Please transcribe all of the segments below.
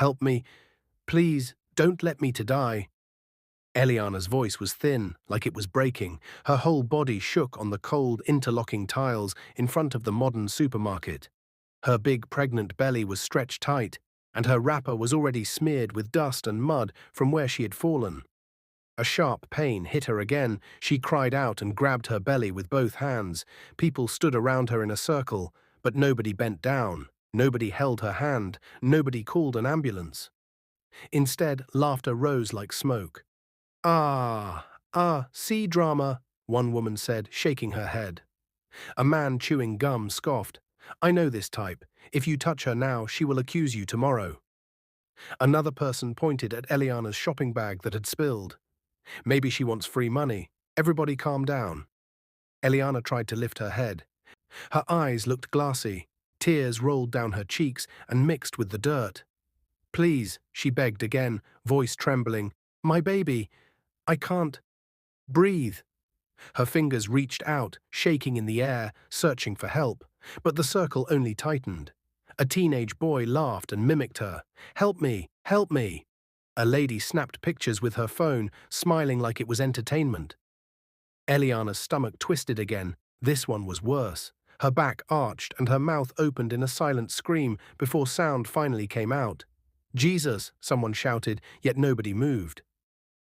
Help me. Please, don't let me to die." Eliana's voice was thin, like it was breaking. Her whole body shook on the cold, interlocking tiles in front of the modern supermarket. Her big, pregnant belly was stretched tight, and her wrapper was already smeared with dust and mud from where she had fallen. A sharp pain hit her again. She cried out and grabbed her belly with both hands. People stood around her in a circle, but nobody bent down. Nobody held her hand. Nobody called an ambulance. Instead, laughter rose like smoke. See drama," one woman said, shaking her head. A man chewing gum scoffed. "I know this type. If you touch her now, she will accuse you tomorrow." Another person pointed at Eliana's shopping bag that had spilled. "Maybe she wants free money. Everybody calm down." Eliana tried to lift her head. Her eyes looked glassy. Tears rolled down her cheeks and mixed with the dirt. "Please," she begged again, voice trembling. "My baby. I can't breathe." Her fingers reached out, shaking in the air, searching for help, but the circle only tightened. A teenage boy laughed and mimicked her. "Help me! Help me!" A lady snapped pictures with her phone, smiling like it was entertainment. Eliana's stomach twisted again. This one was worse. Her back arched and her mouth opened in a silent scream before sound finally came out. "Jesus!" someone shouted, yet nobody moved.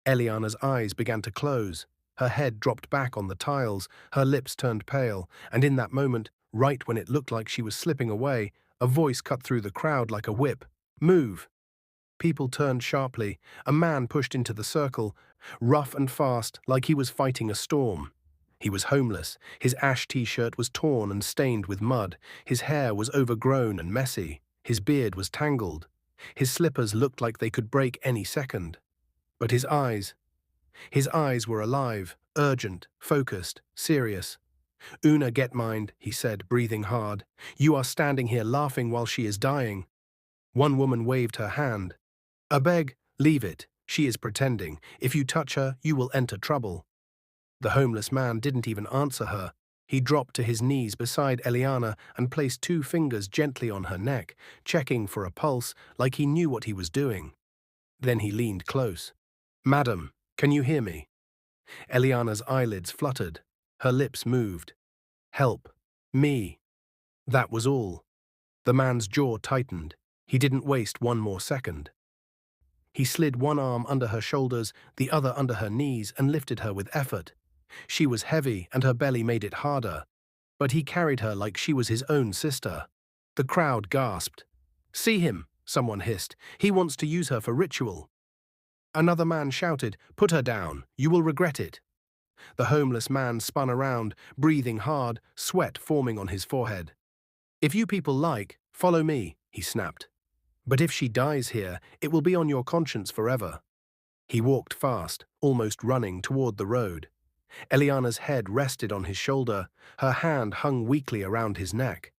Eliana's eyes began to close. Her head dropped back on the tiles, her lips turned pale, and in that moment, right when it looked like she was slipping away, a voice cut through the crowd like a whip. "Move!" People turned sharply. A man pushed into the circle, rough and fast, like he was fighting a storm. He was homeless. His ash t-shirt was torn and stained with mud. His hair was overgrown and messy. His beard was tangled. His slippers looked like they could break any second. But his eyes were alive, urgent, focused, serious. "Una, get mind," he said, breathing hard. "You are standing here laughing while she is dying." One woman waved her hand. "I beg, leave it. She is pretending. If you touch her, you will enter trouble." The homeless man didn't even answer her. He dropped to his knees beside Eliana and placed 2 fingers gently on her neck, checking for a pulse like he knew what he was doing. Then he leaned close. "Madam, can you hear me?" Eliana's eyelids fluttered. Her lips moved. "Help. Me." That was all. The man's jaw tightened. He didn't waste one more second. He slid one arm under her shoulders, the other under her knees, and lifted her with effort. She was heavy, and her belly made it harder. But he carried her like she was his own sister. The crowd gasped. "See him," someone hissed. "He wants to use her for ritual." Another man shouted, "Put her down. You will regret it." The homeless man spun around, breathing hard, sweat forming on his forehead. "If you people like, follow me," he snapped. "But if she dies here, it will be on your conscience forever." He walked fast, almost running toward the road. Eliana's head rested on his shoulder. Her hand hung weakly around his neck.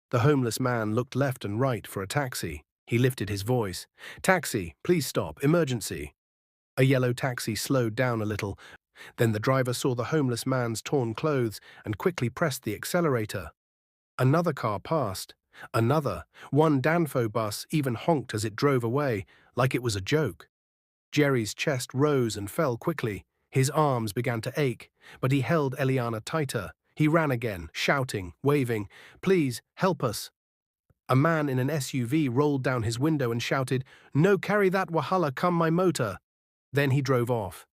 The homeless man looked left and right for a taxi. He lifted his voice. "Taxi, please stop. Emergency." A yellow taxi slowed down a little. Then the driver saw the homeless man's torn clothes and quickly pressed the accelerator. Another car passed. Another. One Danfo bus even honked as it drove away, like it was a joke. Jerry's chest rose and fell quickly. His arms began to ache, but he held Eliana tighter. He ran again, shouting, waving, "Please, help us." A man in an SUV rolled down his window and shouted, "No carry that wahala come my motor." Then he drove off.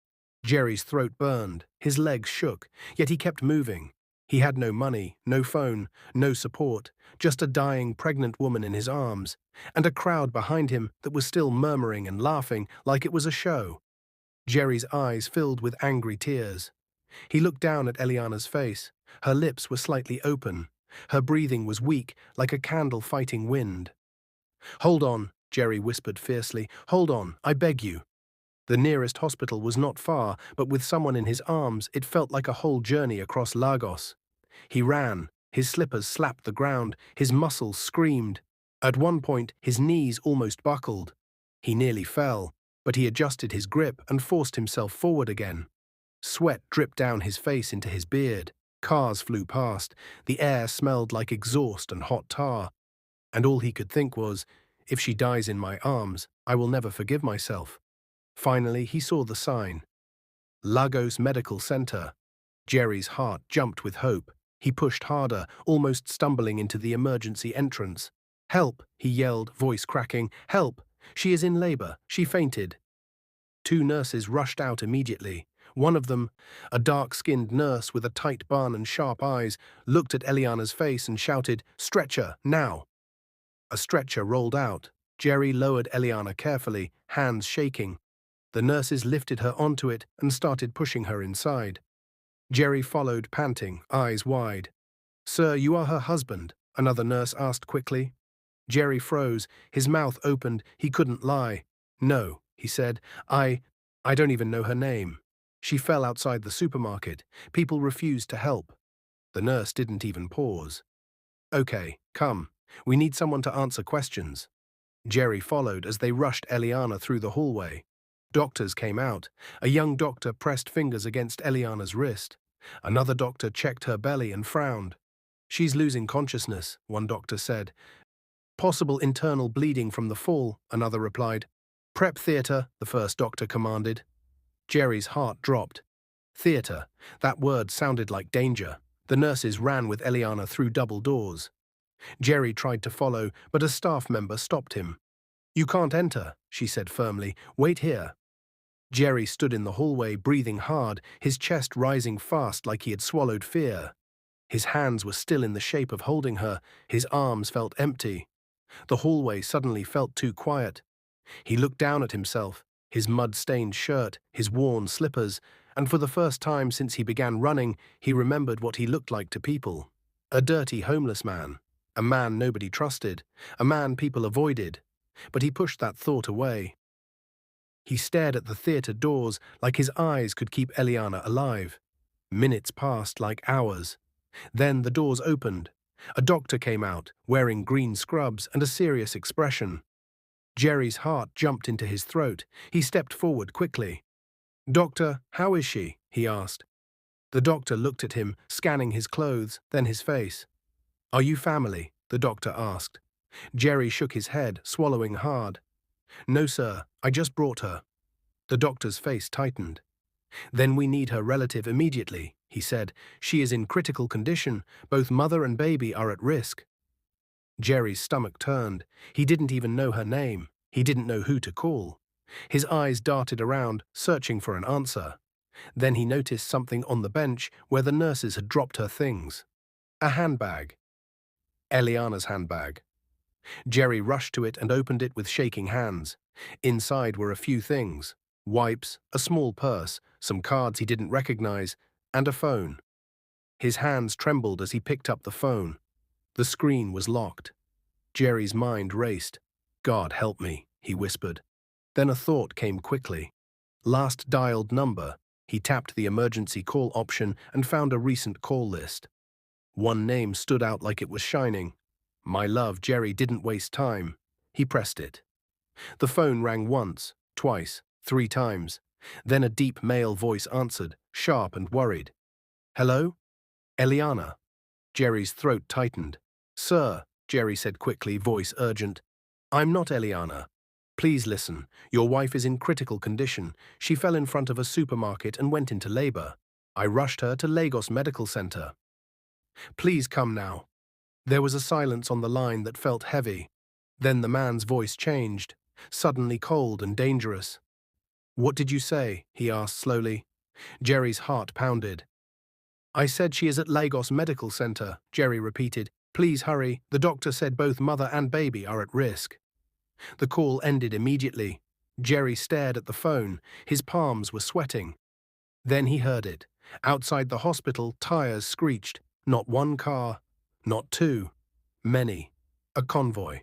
Jerry's throat burned, his legs shook, yet he kept moving. He had no money, no phone, no support, just a dying pregnant woman in his arms, and a crowd behind him that was still murmuring and laughing like it was a show. Jerry's eyes filled with angry tears. He looked down at Eliana's face. Her lips were slightly open. Her breathing was weak, like a candle fighting wind. "Hold on," Jerry whispered fiercely. "Hold on, I beg you." The nearest hospital was not far, but with someone in his arms, it felt like a whole journey across Lagos. He ran. His slippers slapped the ground. His muscles screamed. At one point, his knees almost buckled. He nearly fell, but he adjusted his grip and forced himself forward again. Sweat dripped down his face into his beard. Cars flew past. The air smelled like exhaust and hot tar. And all he could think was, If she dies in my arms, I will never forgive myself. Finally, he saw the sign. Lagos Medical Center. Jerry's heart jumped with hope. He pushed harder, almost stumbling into the emergency entrance. "Help!" he yelled, voice cracking. "Help! She is in labor. She fainted." Two nurses rushed out immediately. One of them, a dark-skinned nurse with a tight bun and sharp eyes, looked at Eliana's face and shouted, "Stretcher, now!" A stretcher rolled out. Jerry lowered Eliana carefully, hands shaking. The nurses lifted her onto it and started pushing her inside. Jerry followed, panting, eyes wide. "Sir, you are her husband?" another nurse asked quickly. Jerry froze, his mouth opened, he couldn't lie. "No," he said, I don't even know her name. She fell outside the supermarket. People refused to help." The nurse didn't even pause. "Okay, come. We need someone to answer questions." Jerry followed as they rushed Eliana through the hallway. Doctors came out. A young doctor pressed fingers against Eliana's wrist. Another doctor checked her belly and frowned. "She's losing consciousness," one doctor said. "Possible internal bleeding from the fall," another replied. "Prep theater," the first doctor commanded. Jerry's heart dropped. Theater, that word sounded like danger. The nurses ran with Eliana through double doors. Jerry tried to follow, but a staff member stopped him. "You can't enter," she said firmly. "Wait here." Jerry stood in the hallway, breathing hard, his chest rising fast like he had swallowed fear. His hands were still in the shape of holding her, his arms felt empty. The hallway suddenly felt too quiet. He looked down at himself, his mud-stained shirt, his worn slippers, and for the first time since he began running, he remembered what he looked like to people. A dirty homeless man, a man nobody trusted, a man people avoided. But he pushed that thought away. He stared at the theater doors like his eyes could keep Eliana alive. Minutes passed like hours. Then the doors opened. A doctor came out, wearing green scrubs and a serious expression. Jerry's heart jumped into his throat. He stepped forward quickly. "Doctor, how is she?" he asked. The doctor looked at him, scanning his clothes, then his face. "Are you family?" the doctor asked. Jerry shook his head, swallowing hard. "No, sir, I just brought her." The doctor's face tightened. "Then we need her relative immediately," he said. "She is in critical condition. Both mother and baby are at risk." Jerry's stomach turned. He didn't even know her name. He didn't know who to call. His eyes darted around, searching for an answer. Then he noticed something on the bench where the nurses had dropped her things. A handbag. Eliana's handbag. Jerry rushed to it and opened it with shaking hands. Inside were a few things: wipes, a small purse, some cards he didn't recognize, and a phone. His hands trembled as he picked up the phone. The screen was locked. Jerry's mind raced. "God help me," he whispered. Then a thought came quickly. Last dialed number. He tapped the emergency call option and found a recent call list. One name stood out like it was shining. My love. Jerry didn't waste time. He pressed it. The phone rang once, twice, 3 times. Then a deep male voice answered, sharp and worried. "Hello? Eliana." Jerry's throat tightened. "Sir," Jerry said quickly, voice urgent. "I'm not Eliana. Please listen. Your wife is in critical condition. She fell in front of a supermarket and went into labor. I rushed her to Lagos Medical Center. Please come now." There was a silence on the line that felt heavy. Then the man's voice changed, suddenly cold and dangerous. "What did you say?" he asked slowly. Jerry's heart pounded. "I said she is at Lagos Medical Center," Jerry repeated. "Please hurry. The doctor said both mother and baby are at risk." The call ended immediately. Jerry stared at the phone. His palms were sweating. Then he heard it. Outside the hospital, tires screeched. Not one car, not two, many. A convoy.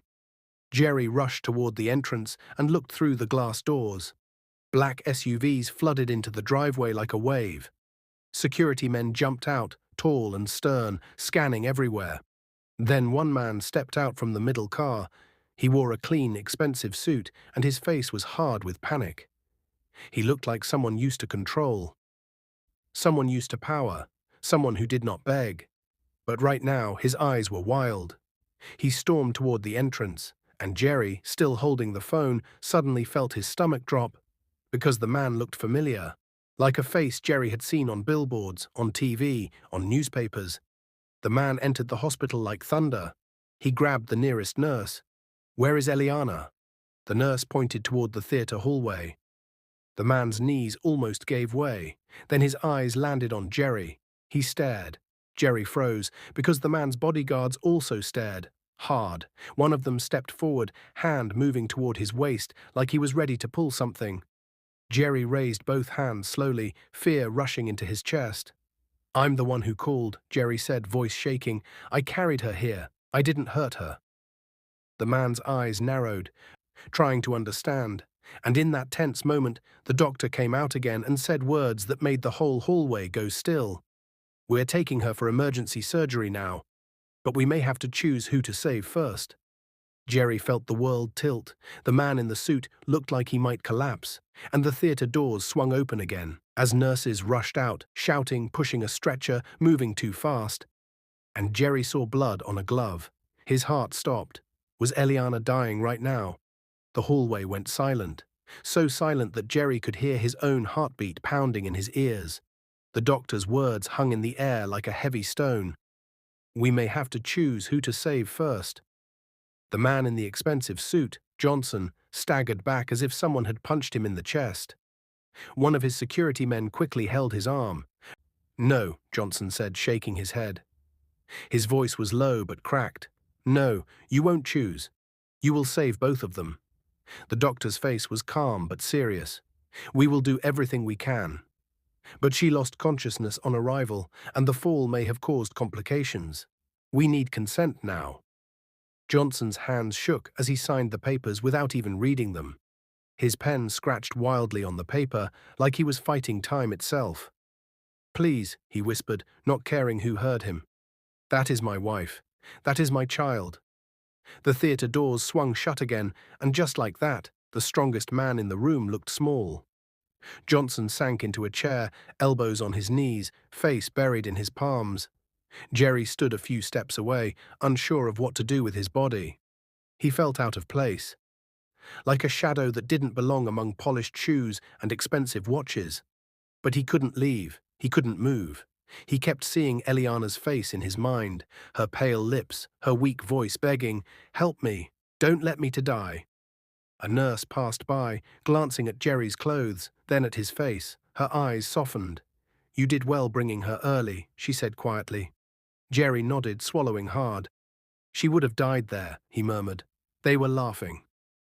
Jerry rushed toward the entrance and looked through the glass doors. Black SUVs flooded into the driveway like a wave. Security men jumped out, tall and stern, scanning everywhere. Then one man stepped out from the middle car. He wore a clean, expensive suit, and his face was hard with panic. He looked like someone used to control. Someone used to power. Someone who did not beg. But right now, his eyes were wild. He stormed toward the entrance. And Jerry, still holding the phone, suddenly felt his stomach drop because the man looked familiar, like a face Jerry had seen on billboards, on TV, on newspapers. The man entered the hospital like thunder. He grabbed the nearest nurse. "Where is Eliana?" The nurse pointed toward the theater hallway. The man's knees almost gave way. Then his eyes landed on Jerry. He stared. Jerry froze, because the man's bodyguards also stared. Hard. One of them stepped forward, hand moving toward his waist, like he was ready to pull something. Jerry raised both hands slowly, fear rushing into his chest. "I'm the one who called," Jerry said, voice shaking. "I carried her here. I didn't hurt her." The man's eyes narrowed, trying to understand. And in that tense moment, the doctor came out again and said words that made the whole hallway go still. "We're taking her for emergency surgery now, but we may have to choose who to save first." Jerry felt the world tilt. The man in the suit looked like he might collapse, and the theater doors swung open again, as nurses rushed out, shouting, pushing a stretcher, moving too fast. And Jerry saw blood on a glove. His heart stopped. Was Eliana dying right now? The hallway went silent, so silent that Jerry could hear his own heartbeat pounding in his ears. The doctor's words hung in the air like a heavy stone. "We may have to choose who to save first." The man in the expensive suit, Johnson, staggered back as if someone had punched him in the chest. One of his security men quickly held his arm. "No," Johnson said, shaking his head. His voice was low but cracked. "No, you won't choose. You will save both of them." The doctor's face was calm but serious. "We will do everything we can." But she lost consciousness on arrival, and the fall may have caused complications. "We need consent now." Johnson's hands shook as he signed the papers without even reading them. His pen scratched wildly on the paper, like he was fighting time itself. "Please," he whispered, not caring who heard him. "That is my wife. That is my child." The theater doors swung shut again, and just like that, the strongest man in the room looked small. Johnson sank into a chair, elbows on his knees, face buried in his palms. Jerry stood a few steps away, unsure of what to do with his body. He felt out of place, like a shadow that didn't belong among polished shoes and expensive watches. But he couldn't leave, he couldn't move. He kept seeing Eliana's face in his mind, her pale lips, her weak voice begging, "Help me, don't let me to die." A nurse passed by, glancing at Jerry's clothes, then at his face. Her eyes softened. "You did well bringing her early," she said quietly. Jerry nodded, swallowing hard. "She would have died there," he murmured. They were laughing.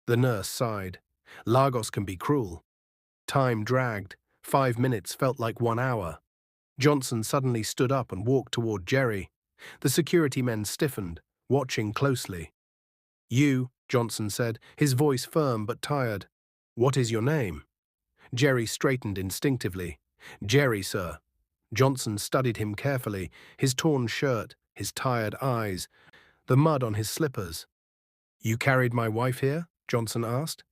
The nurse sighed. "Lagos can be cruel." Time dragged. 5 minutes felt like 1 hour. Johnson suddenly stood up and walked toward Jerry. The security men stiffened, watching closely. "You," Johnson said, his voice firm but tired. "What is your name?" Jerry straightened instinctively. "Jerry, sir." Johnson studied him carefully, his torn shirt, his tired eyes, the mud on his slippers. "You carried my wife here?" Johnson asked.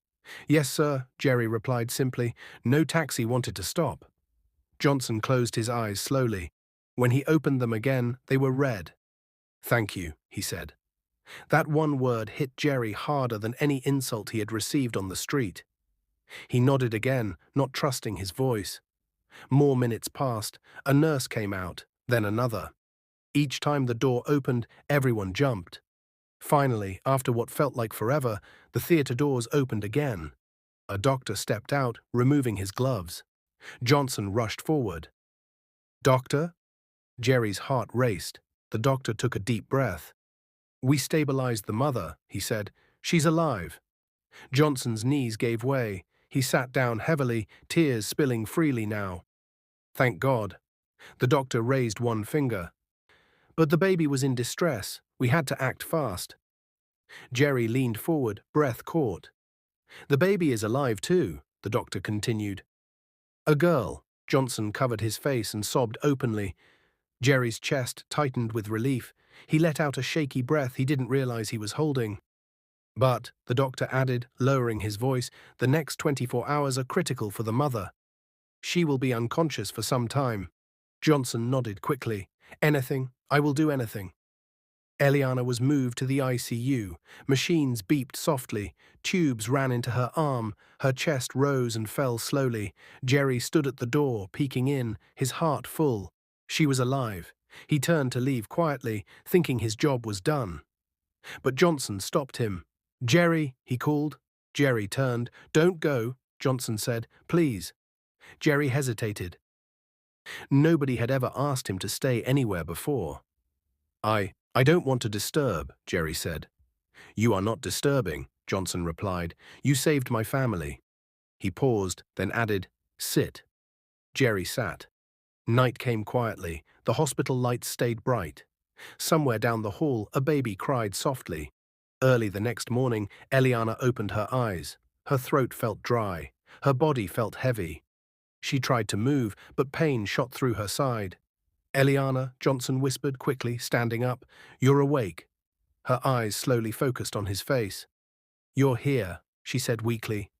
"Yes, sir," Jerry replied simply. "No taxi wanted to stop." Johnson closed his eyes slowly. When he opened them again, they were red. "Thank you," he said. That one word hit Jerry harder than any insult he had received on the street. He nodded again, not trusting his voice. More minutes passed. A nurse came out, then another. Each time the door opened, everyone jumped. Finally, after what felt like forever, the theater doors opened again. A doctor stepped out, removing his gloves. Johnson rushed forward. "Doctor?" Jerry's heart raced. The doctor took a deep breath. "We stabilized the mother," he said. "She's alive." Johnson's knees gave way. He sat down heavily, tears spilling freely now. "Thank God." The doctor raised one finger. "But the baby was in distress. We had to act fast." Jerry leaned forward, breath caught. "The baby is alive too," the doctor continued. "A girl." Johnson covered his face and sobbed openly. Jerry's chest tightened with relief. He let out a shaky breath he didn't realize he was holding. "But," the doctor added, lowering his voice, "the next 24 hours are critical for the mother. She will be unconscious for some time." Johnson nodded quickly. "Anything. I will do anything." Eliana was moved to the ICU. Machines beeped softly. Tubes ran into her arm. Her chest rose and fell slowly. Jerry stood at the door, peeking in, his heart full. She was alive. He turned to leave quietly, thinking his job was done. But Johnson stopped him. "Jerry," he called. Jerry turned. "Don't go," Johnson said. "Please." Jerry hesitated. Nobody had ever asked him to stay anywhere before. I don't want to disturb," Jerry said. "You are not disturbing," Johnson replied. "You saved my family." He paused, then added, "Sit." Jerry sat. Night came quietly. The hospital lights stayed bright. Somewhere down the hall, a baby cried softly. Early the next morning, Eliana opened her eyes. Her throat felt dry. Her body felt heavy. She tried to move, but pain shot through her side. "Eliana," Johnson whispered quickly, standing up. "You're awake." Her eyes slowly focused on his face. "You're here," she said weakly.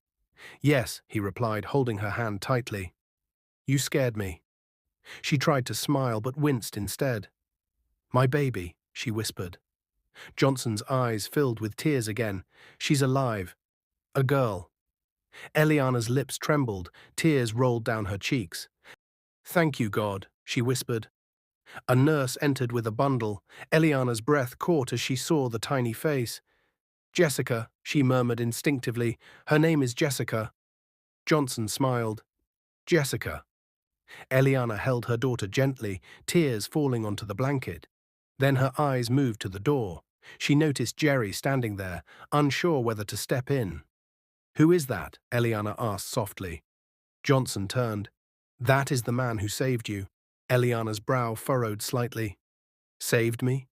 "Yes," he replied, holding her hand tightly. "You scared me." She tried to smile but winced instead. "My baby," she whispered. Johnson's eyes filled with tears again. "She's alive. A girl." Eliana's lips trembled. Tears rolled down her cheeks. "Thank you, God," she whispered. A nurse entered with a bundle. Eliana's breath caught as she saw the tiny face. "Jessica," she murmured instinctively. "Her name is Jessica." Johnson smiled. "Jessica." Eliana held her daughter gently, tears falling onto the blanket. Then her eyes moved to the door. She noticed Jerry standing there, unsure whether to step in. "Who is that?" Eliana asked softly. Johnson turned. "That is the man who saved you." Eliana's brow furrowed slightly. "Saved me?"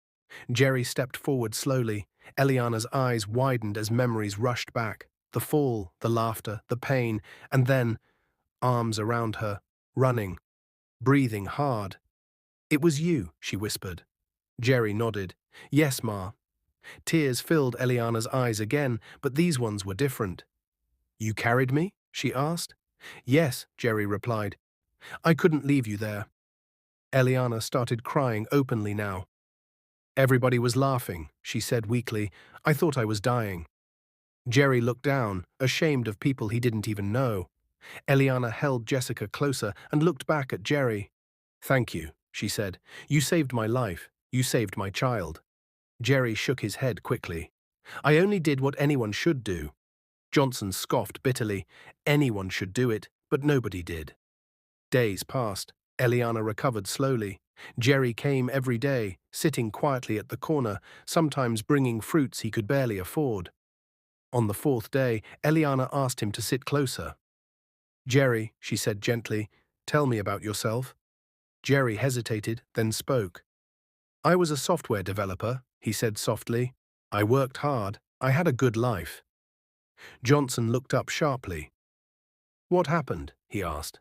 Jerry stepped forward slowly. Eliana's eyes widened as memories rushed back. The fall, the laughter, the pain, and then, arms around her, running, breathing hard. "It was you," she whispered. Jerry nodded. "Yes, Ma." Tears filled Eliana's eyes again, but these ones were different. "You carried me?" she asked. "Yes," Jerry replied. "I couldn't leave you there." Eliana started crying openly now. "Everybody was laughing," she said weakly. "I thought I was dying." Jerry looked down, ashamed of people he didn't even know. Eliana held Jessica closer and looked back at Jerry. "Thank you," she said. "You saved my life. You saved my child." Jerry shook his head quickly. "I only did what anyone should do." Johnson scoffed bitterly. Anyone should do it, but nobody did. Days passed. Eliana recovered slowly. Jerry came every day, sitting quietly at the corner, sometimes bringing fruits he could barely afford. On the fourth day, Eliana asked him to sit closer. "Jerry," she said gently, "tell me about yourself." Jerry hesitated, then spoke. "I was a software developer," he said softly. "I worked hard. I had a good life." Johnson looked up sharply. "What happened?" he asked.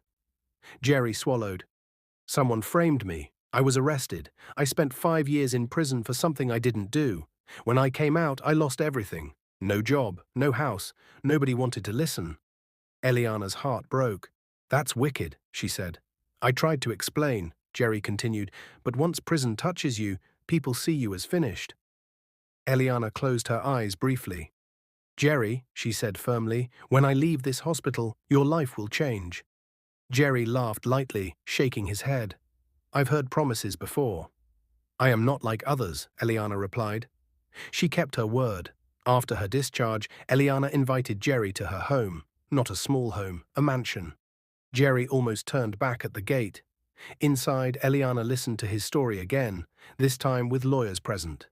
Jerry swallowed. "Someone framed me. I was arrested. I spent 5 years in prison for something I didn't do. When I came out, I lost everything. No job, no house. Nobody wanted to listen." Eliana's heart broke. "That's wicked," she said. "I tried to explain," Jerry continued, "but once prison touches you, people see you as finished." Eliana closed her eyes briefly. "Jerry," she said firmly, "when I leave this hospital, your life will change." Jerry laughed lightly, shaking his head. "I've heard promises before." "I am not like others," Eliana replied. She kept her word. After her discharge, Eliana invited Jerry to her home. Not a small home, a mansion. Jerry almost turned back at the gate. Inside, Eliana listened to his story again, this time with lawyers present.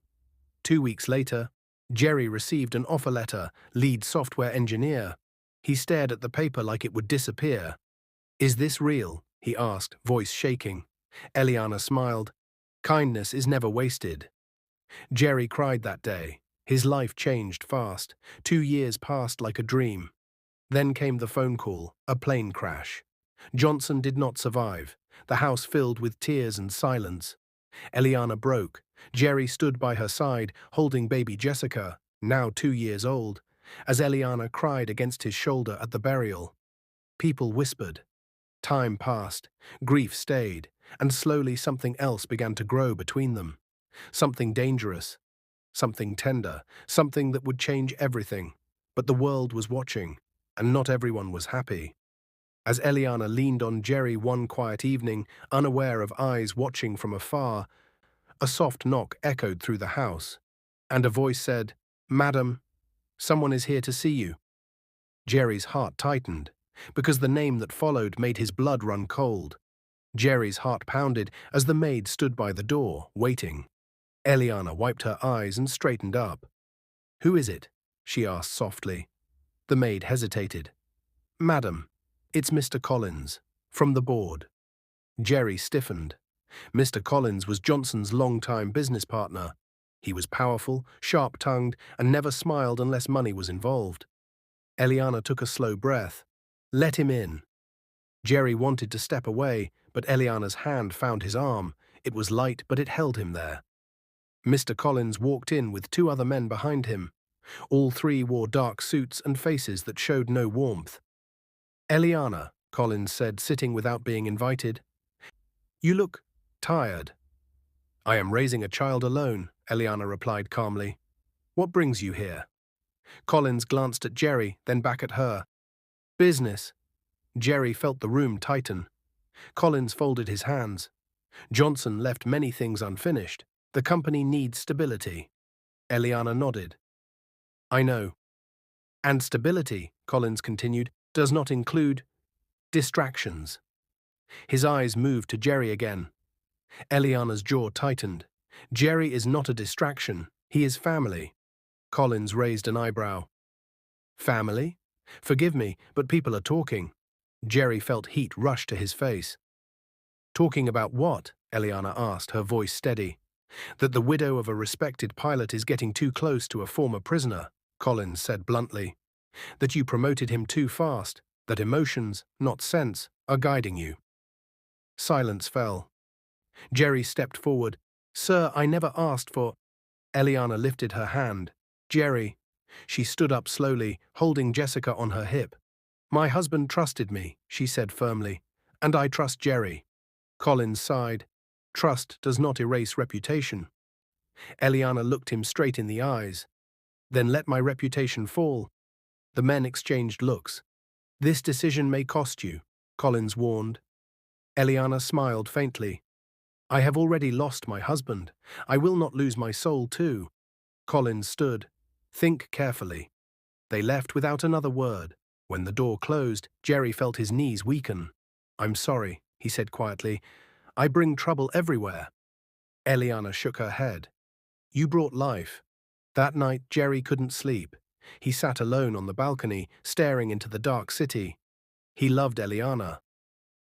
2 weeks later, Jerry received an offer letter, lead software engineer. He stared at the paper like it would disappear. "Is this real?" he asked, voice shaking. Eliana smiled. "Kindness is never wasted." Jerry cried that day. His life changed fast. 2 years passed like a dream. Then came the phone call, a plane crash. Johnson did not survive. The house filled with tears and silence. Eliana broke. Jerry stood by her side, holding baby Jessica, now 2 years old, as Eliana cried against his shoulder at the burial. People whispered. Time passed, grief stayed, and slowly something else began to grow between them. Something dangerous, something tender, something that would change everything. But the world was watching, and not everyone was happy. As Eliana leaned on Jerry one quiet evening, unaware of eyes watching from afar, a soft knock echoed through the house, and a voice said, "Madam, someone is here to see you." Jerry's heart tightened, because the name that followed made his blood run cold. Jerry's heart pounded as the maid stood by the door, waiting. Eliana wiped her eyes and straightened up. "Who is it?" she asked softly. The maid hesitated. "Madam, it's Mr. Collins, from the board." Jerry stiffened. Mr. Collins was Johnson's longtime business partner. He was powerful, sharp-tongued, and never smiled unless money was involved. Eliana took a slow breath. "Let him in." Jerry wanted to step away, but Eliana's hand found his arm. It was light, but it held him there. Mr. Collins walked in with two other men behind him. All three wore dark suits and faces that showed no warmth. "Eliana," Collins said, sitting without being invited. "You look tired." "I am raising a child alone," Eliana replied calmly. "What brings you here?" Collins glanced at Jerry, then back at her. "Business." Jerry felt the room tighten. Collins folded his hands. "Johnson left many things unfinished. The company needs stability." Eliana nodded. "I know." "And stability," Collins continued, "does not include distractions." His eyes moved to Jerry again. Eliana's jaw tightened. "Jerry is not a distraction. He is family." Collins raised an eyebrow. "Family? Forgive me, but people are talking." Jerry felt heat rush to his face. "Talking about what?" Eliana asked, her voice steady. "That the widow of a respected pilot is getting too close to a former prisoner," Collins said bluntly. "That you promoted him too fast, that emotions, not sense, are guiding you." Silence fell. Jerry stepped forward. "Sir, I never asked for—" Eliana lifted her hand. "Jerry." She stood up slowly, holding Jessica on her hip. "My husband trusted me," she said firmly, "and I trust Jerry." Collins sighed. "Trust does not erase reputation." Eliana looked him straight in the eyes. "Then let my reputation fall." The men exchanged looks. "This decision may cost you," Collins warned. Eliana smiled faintly. "I have already lost my husband. I will not lose my soul too." Collins stood. "Think carefully." They left without another word. When the door closed, Jerry felt his knees weaken. "I'm sorry," he said quietly. "I bring trouble everywhere." Eliana shook her head. "You brought life." That night, Jerry couldn't sleep. He sat alone on the balcony, staring into the dark city. He loved Eliana.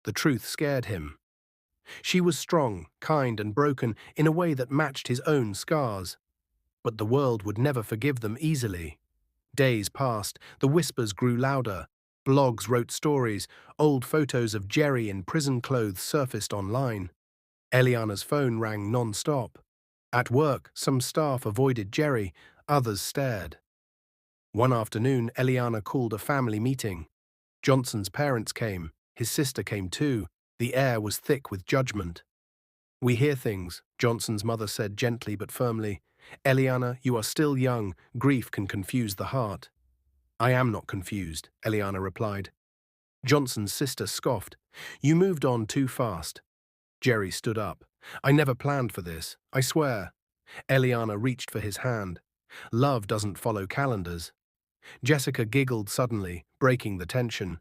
The truth scared him. She was strong, kind, and broken in a way that matched his own scars. But the world would never forgive them easily. Days passed, the whispers grew louder. Blogs wrote stories, old photos of Jerry in prison clothes surfaced online. Eliana's phone rang non-stop. At work, some staff avoided Jerry, others stared. One afternoon, Eliana called a family meeting. Johnson's parents came, his sister came too. The air was thick with judgment. "We hear things," Johnson's mother said gently but firmly. "Eliana, you are still young. Grief can confuse the heart." "I am not confused," Eliana replied. Johnson's sister scoffed. "You moved on too fast." Jerry stood up. "I never planned for this, I swear." Eliana reached for his hand. "Love doesn't follow calendars." Jessica giggled suddenly, breaking the tension.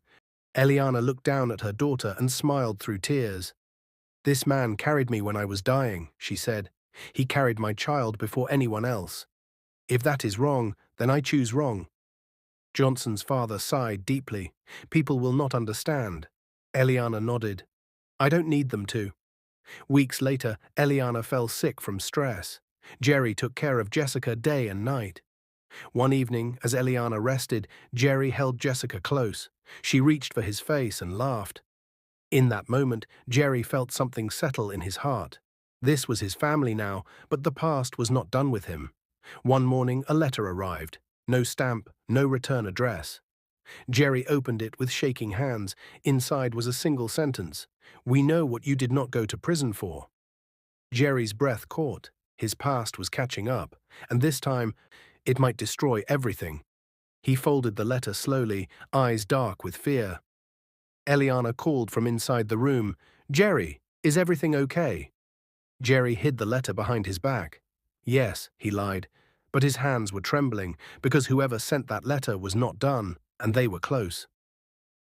Eliana looked down at her daughter and smiled through tears. "This man carried me when I was dying," she said. "He carried my child before anyone else. If that is wrong, then I choose wrong." Johnson's father sighed deeply. "People will not understand." Eliana nodded. "I don't need them to." Weeks later, Eliana fell sick from stress. Jerry took care of Jessica day and night. One evening, as Eliana rested, Jerry held Jessica close. She reached for his face and laughed. In that moment, Jerry felt something settle in his heart. This was his family now, but the past was not done with him. One morning, a letter arrived. No stamp, no return address. Jerry opened it with shaking hands. Inside was a single sentence. "We know what you did not go to prison for." Jerry's breath caught. His past was catching up, and this time, it might destroy everything. He folded the letter slowly, eyes dark with fear. Eliana called from inside the room, "Jerry, is everything okay?" Jerry hid the letter behind his back. Yes, he lied, but his hands were trembling because whoever sent that letter was not done, and they were close.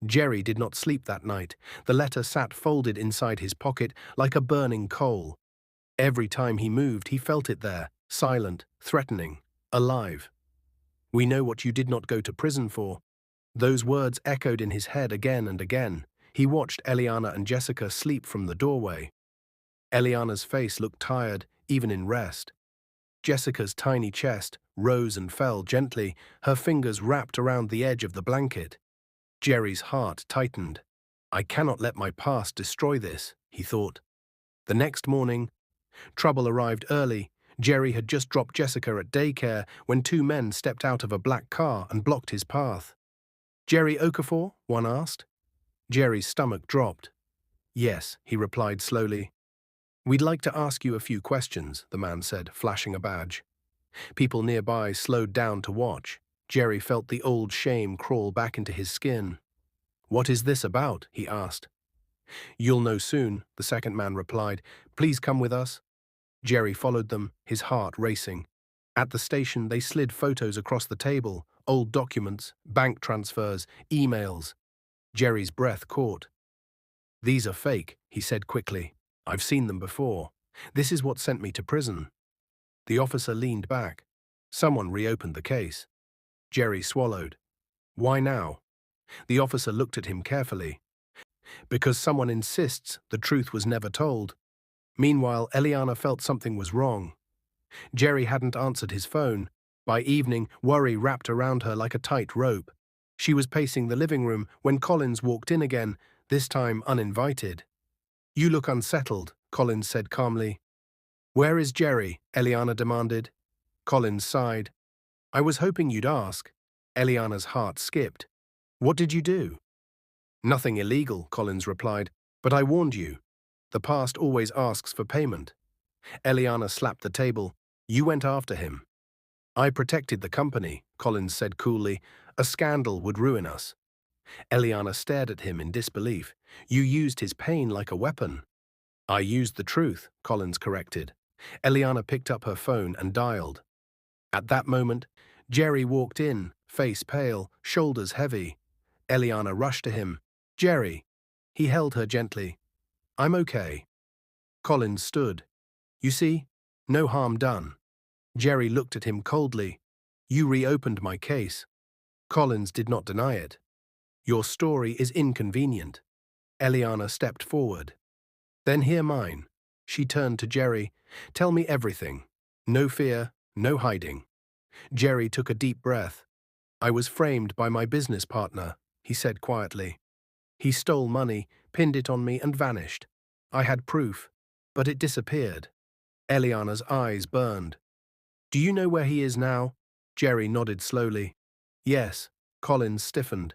Jerry did not sleep that night. The letter sat folded inside his pocket like a burning coal. Every time he moved, he felt it there, silent, threatening, alive. "We know what you did not go to prison for." Those words echoed in his head again and again. He watched Eliana and Jessica sleep from the doorway. Eliana's face looked tired, even in rest. Jessica's tiny chest rose and fell gently, her fingers wrapped around the edge of the blanket. Jerry's heart tightened. "I cannot let my past destroy this," he thought. The next morning, trouble arrived early. Jerry had just dropped Jessica at daycare when two men stepped out of a black car and blocked his path. "Jerry Okafor?" one asked. Jerry's stomach dropped. "Yes," he replied slowly. "We'd like to ask you a few questions," the man said, flashing a badge. People nearby slowed down to watch. Jerry felt the old shame crawl back into his skin. "What is this about?" he asked. "You'll know soon," the second man replied. "Please come with us." Jerry followed them, his heart racing. At the station, they slid photos across the table, old documents, bank transfers, emails. Jerry's breath caught. "These are fake," he said quickly. "I've seen them before. This is what sent me to prison." The officer leaned back. Someone reopened the case. Jerry swallowed. "Why now?" The officer looked at him carefully. "Because someone insists the truth was never told." Meanwhile, Eliana felt something was wrong. Jerry hadn't answered his phone. By evening, worry wrapped around her like a tight rope. She was pacing the living room when Collins walked in again, this time uninvited. "You look unsettled," Collins said calmly. "Where is Jerry?" Eliana demanded. Collins sighed. "I was hoping you'd ask." Eliana's heart skipped. "What did you do?" "Nothing illegal," Collins replied, "but I warned you. The past always asks for payment." Eliana slapped the table. "You went after him." "I protected the company," Collins said coolly. "A scandal would ruin us." Eliana stared at him in disbelief. "You used his pain like a weapon." "I used the truth," Collins corrected. Eliana picked up her phone and dialed. At that moment, Jerry walked in, face pale, shoulders heavy. Eliana rushed to him. "Jerry." He held her gently. "I'm okay." Collins stood. "You see, no harm done." Jerry looked at him coldly. "You reopened my case." Collins did not deny it. "Your story is inconvenient." Eliana stepped forward. "Then hear mine." She turned to Jerry. "Tell me everything. No fear, no hiding." Jerry took a deep breath. "I was framed by my business partner," he said quietly. "He stole money, pinned it on me and vanished. I had proof, but it disappeared." Eliana's eyes burned. "Do you know where he is now?" Jerry nodded slowly. "Yes." Collins stiffened.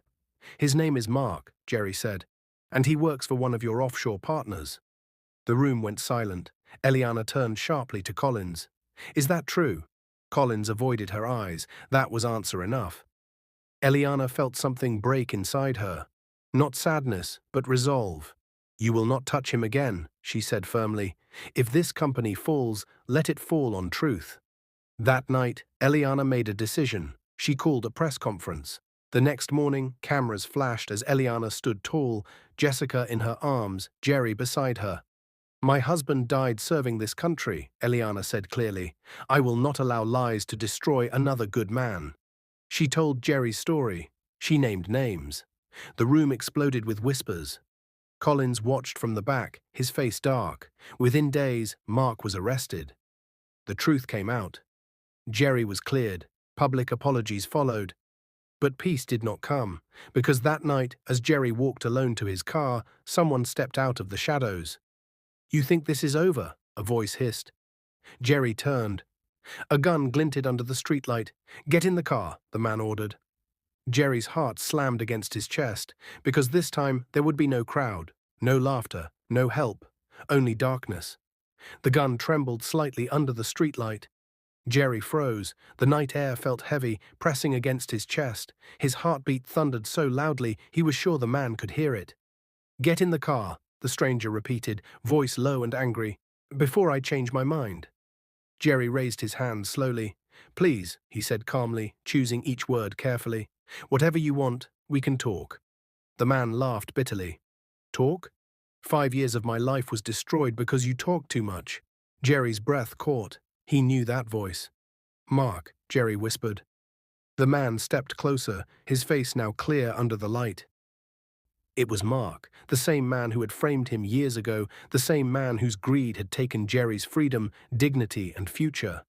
"His name is Mark," Jerry said, "and he works for one of your offshore partners." The room went silent. Eliana turned sharply to Collins. "Is that true?" Collins avoided her eyes. That was answer enough. Eliana felt something break inside her. Not sadness, but resolve. "You will not touch him again," she said firmly. "If this company falls, let it fall on truth." That night, Eliana made a decision. She called a press conference. The next morning, cameras flashed as Eliana stood tall, Jessica in her arms, Jerry beside her. "My husband died serving this country," Eliana said clearly. "I will not allow lies to destroy another good man." She told Jerry's story. She named names. The room exploded with whispers. Collins watched from the back, his face dark. Within days, Mark was arrested. The truth came out. Jerry was cleared. Public apologies followed. But peace did not come, because that night, as Jerry walked alone to his car, someone stepped out of the shadows. "You think this is over?" a voice hissed. Jerry turned. A gun glinted under the streetlight. "Get in the car," the man ordered. Jerry's heart slammed against his chest, because this time there would be no crowd, no laughter, no help, only darkness. The gun trembled slightly under the streetlight. Jerry froze. The night air felt heavy, pressing against his chest. His heartbeat thundered so loudly he was sure the man could hear it. "Get in the car," the stranger repeated, voice low and angry. "Before I change my mind." Jerry raised his hand slowly. "Please," he said calmly, choosing each word carefully. "Whatever you want, we can talk." The man laughed bitterly. "Talk? 5 years of my life was destroyed because you talked too much." Jerry's breath caught. He knew that voice. "Mark," Jerry whispered. The man stepped closer, his face now clear under the light. It was Mark, the same man who had framed him years ago, the same man whose greed had taken Jerry's freedom, dignity, and future.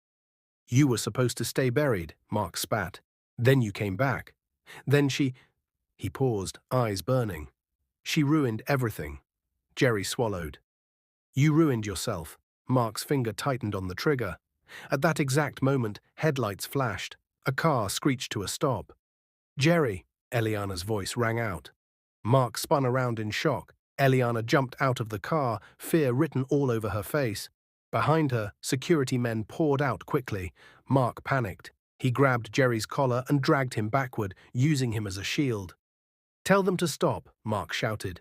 "You were supposed to stay buried," Mark spat. "Then you came back. Then she—" He paused, eyes burning. "She ruined everything." Jerry swallowed. "You ruined yourself." Mark's finger tightened on the trigger. At that exact moment, headlights flashed. A car screeched to a stop. "Jerry!" Eliana's voice rang out. Mark spun around in shock. Eliana jumped out of the car, fear written all over her face. Behind her, security men poured out quickly. Mark panicked. He grabbed Jerry's collar and dragged him backward, using him as a shield. "Tell them to stop," Mark shouted.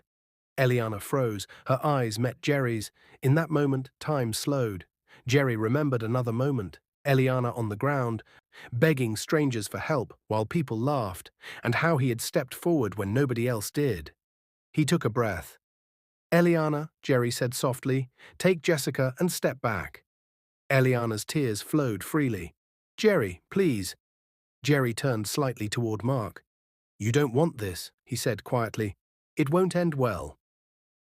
Eliana froze. Her eyes met Jerry's. In that moment, time slowed. Jerry remembered another moment. Eliana on the ground, begging strangers for help while people laughed, and how he had stepped forward when nobody else did. He took a breath. "Eliana," Jerry said softly, "take Jessica and step back." Eliana's tears flowed freely. "Jerry, please." Jerry turned slightly toward Mark. "You don't want this," he said quietly. "It won't end well."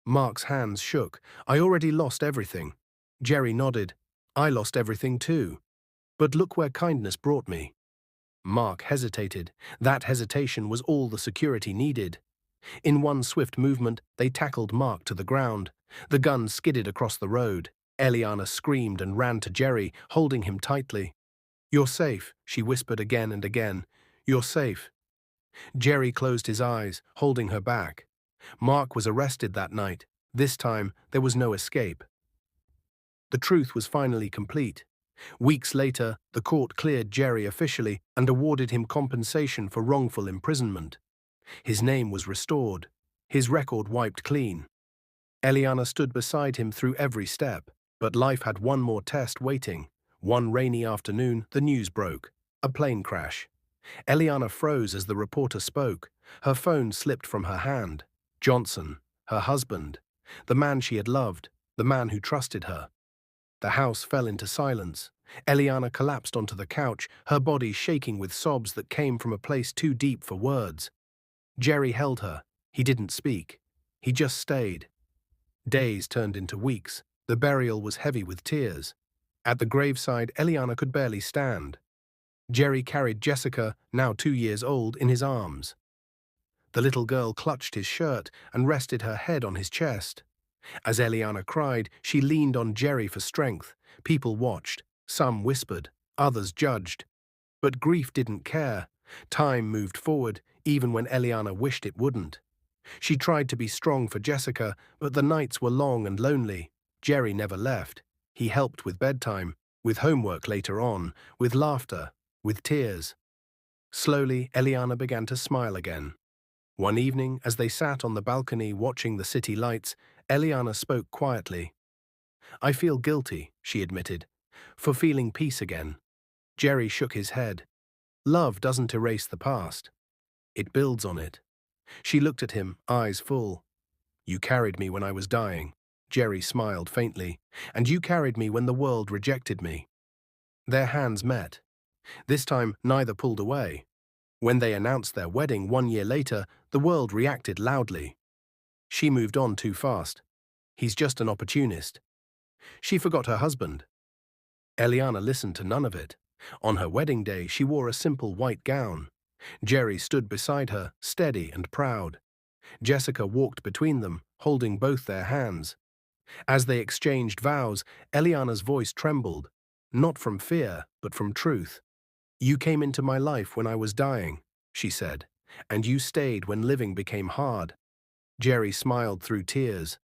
Mark's hands shook. "I already lost everything." Jerry nodded. "I lost everything too. But look where kindness brought me." Mark hesitated. That hesitation was all the security needed. In one swift movement, they tackled Mark to the ground. The gun skidded across the road. Eliana screamed and ran to Jerry, holding him tightly. "You're safe," she whispered again and again. "You're safe." Jerry closed his eyes, holding her back. Mark was arrested that night. This time, there was no escape. The truth was finally complete. Weeks later, the court cleared Jerry officially and awarded him compensation for wrongful imprisonment. His name was restored, his record wiped clean. Eliana stood beside him through every step, but life had one more test waiting. One rainy afternoon, the news broke. A plane crash. Eliana froze as the reporter spoke. Her phone slipped from her hand. Johnson, her husband, the man she had loved, the man who trusted her. The house fell into silence. Eliana collapsed onto the couch, her body shaking with sobs that came from a place too deep for words. Jerry held her. He didn't speak. He just stayed. Days turned into weeks. The burial was heavy with tears. At the graveside, Eliana could barely stand. Jerry carried Jessica, now 2 years old, in his arms. The little girl clutched his shirt and rested her head on his chest. As Eliana cried, she leaned on Jerry for strength. People watched. Some whispered. Others judged. But grief didn't care. Time moved forward, even when Eliana wished it wouldn't. She tried to be strong for Jessica, but the nights were long and lonely. Jerry never left. He helped with bedtime, with homework later on, with laughter, with tears. Slowly, Eliana began to smile again. One evening, as they sat on the balcony watching the city lights, Eliana spoke quietly. "I feel guilty," she admitted, "for feeling peace again." Jerry shook his head. "Love doesn't erase the past. It builds on it." She looked at him, eyes full. "You carried me when I was dying." Jerry smiled faintly. "And you carried me when the world rejected me." Their hands met. This time, neither pulled away. When they announced their wedding 1 year later, the world reacted loudly. She moved on too fast. He's just an opportunist. She forgot her husband. Eliana listened to none of it. On her wedding day, she wore a simple white gown. Jerry stood beside her, steady and proud. Jessica walked between them, holding both their hands. As they exchanged vows, Eliana's voice trembled, not from fear, but from truth. "You came into my life when I was dying," she said, "and you stayed when living became hard." Jerry smiled through tears.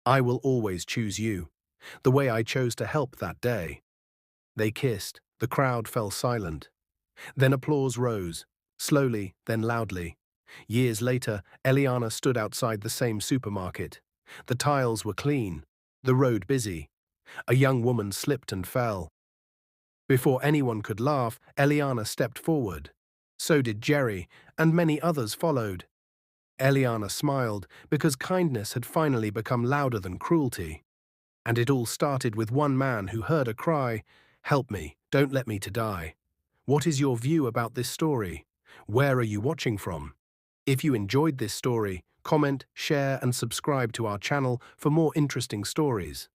"I will always choose you." The way I chose to help that day. They kissed. The crowd fell silent. Then applause rose, slowly, then loudly. Years later, Eliana stood outside the same supermarket. The tiles were clean, the road busy. A young woman slipped and fell. Before anyone could laugh, Eliana stepped forward. So did Jerry, and many others followed. Eliana smiled because kindness had finally become louder than cruelty. And it all started with one man who heard a cry, "Help me, don't let me to die." What is your view about this story? Where are you watching from? If you enjoyed this story, comment, share and subscribe to our channel for more interesting stories.